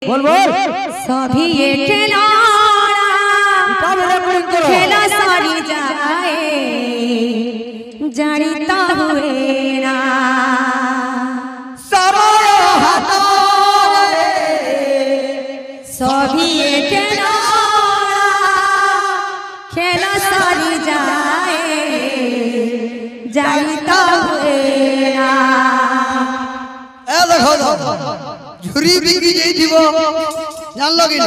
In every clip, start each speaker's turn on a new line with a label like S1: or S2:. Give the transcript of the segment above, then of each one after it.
S1: बोल बोल
S2: सभी ये खेला सारी जाए जानिता हुए ना सभी ये खेला सारी जाए जानिता हुए ना
S1: झुरी बिकी जाई दिबो जान लगे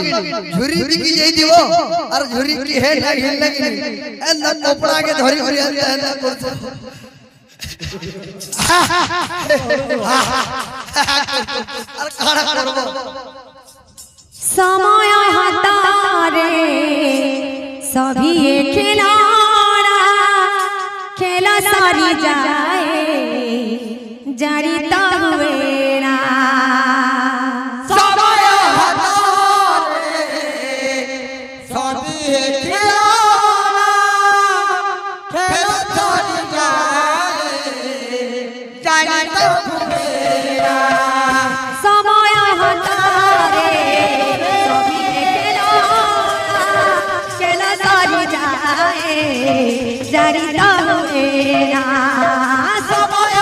S1: झुरी बिकी जाई दिबो और झुरी की हेड हिल लगी एंदा कपड़ा के धरी धरी एंदा करछ और काड़ा करबो
S2: समय हतारे सभी ये खिलाड़ा खेला सारी जाए जानिता हुए ना
S1: समय हतारे सभी ये खिलाड़ा खेला सारी जाए जानिता हुए ना
S2: समय हतारे सभी ये खिलाड़ा खेला सारी जाए जानिता हुए ना
S1: समय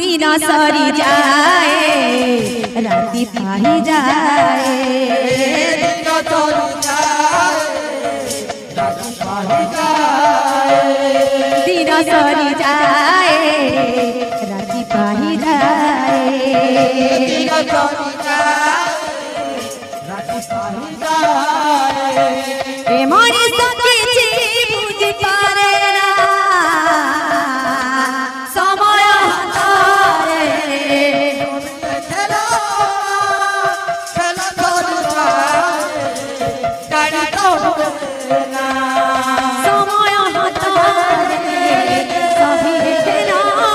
S2: दिना सारी जाए राती पाही जाए
S1: दिना सारी जाए राती पाही जाए
S2: दिना सारी जाए राती पाही जाए
S1: दिना सारी जाए राती पाही जाए
S2: ए मोरी सखी जी बुझ पारे ना समय हतारे
S1: खेला खेला सारी जाए जानिता हुए ना
S2: समय हतारे सभी खिलाड़ा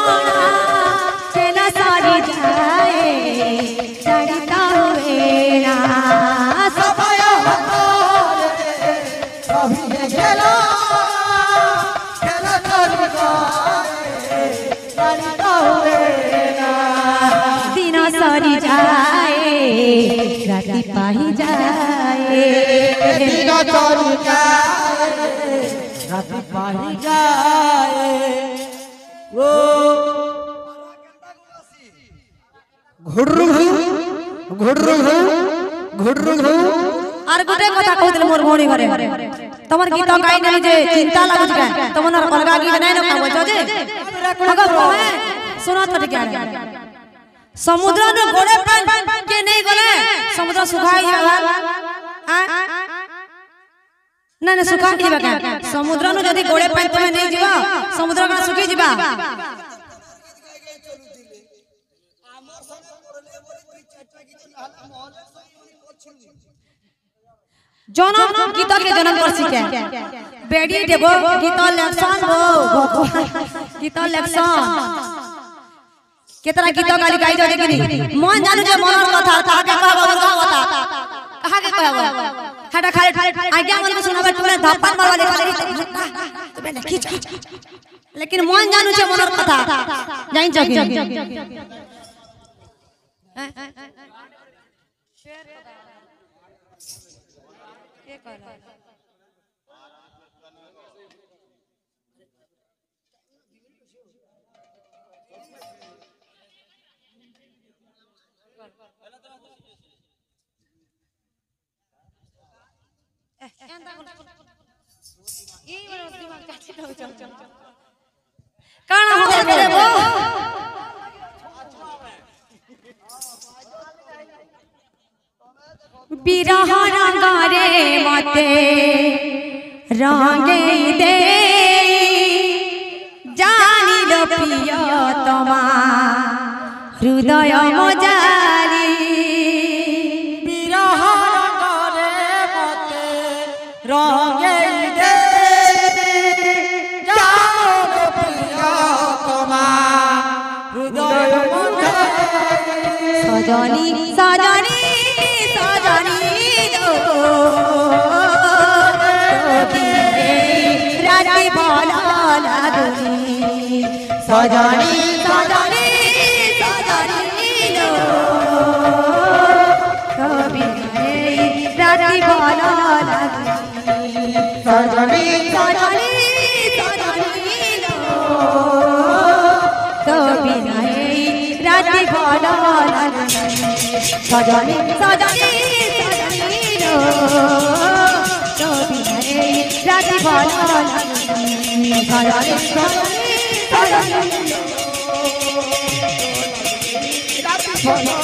S2: खेला सारी जाए जानिता हुए ना
S1: समय हतारे सभी खेला खेला सारी जाए जानिता हुए ना
S2: दिना सारी जाए राती पाही जाए
S1: दिना सारी जाए राती पाही जाए वो घुर्रु
S2: আর গোটে কথা কইলে মোর ভৌणी ঘরে তোমার গীত গাই নাই যে চিন্তা লাগুছ কে তোমার অলগা গীত নাই না বলছো যে মগর কহে শোনা তো ঠিক আছে সমুদ্র ন গোড়ে কে নেই গলে সমুদ্র শুকাই যাবা না না শুকাই যাবা কে সমুদ্র ন যদি গোড়ে পাই তুমি নেই যাবা সমুদ্র কা শুকি যাবা জনম গীতকে জনম করছি কে বেডি দেবো গীত লেকশন গো গীত লেকশন কেতরা গীত গালি গাই যাও দেখিনি মন জানো যে মনের কথা তাকে কহব দুর্গা কথা কাহাকে কহব হাটা খালি আজ্ঞা মন শোনাবে তুমি ধাপ্পান মারবা দেখা দেখি তুমি লিখি যা लेकिन मन जानू छे मनर কথা जाइन छ कि के कहला काना हो रे वो बिरह रंगारे मते रंगे दे जानी लो प्रिय तमा हृदय मजारी
S1: बिरह रंगारे मते रंगे दे
S2: सजनी सजनी सजनी दो ভালো লাগুনি সজনী সজনী সজনী লো তবে রাতি ভালো লাগুনি সজনী সজনী সজনী লো তবে রাতি ভালো লাগুনি সজনী সজনী সজনী লো তবে রাতি ভালো লাগুনি সজনী সজনী সজনী লো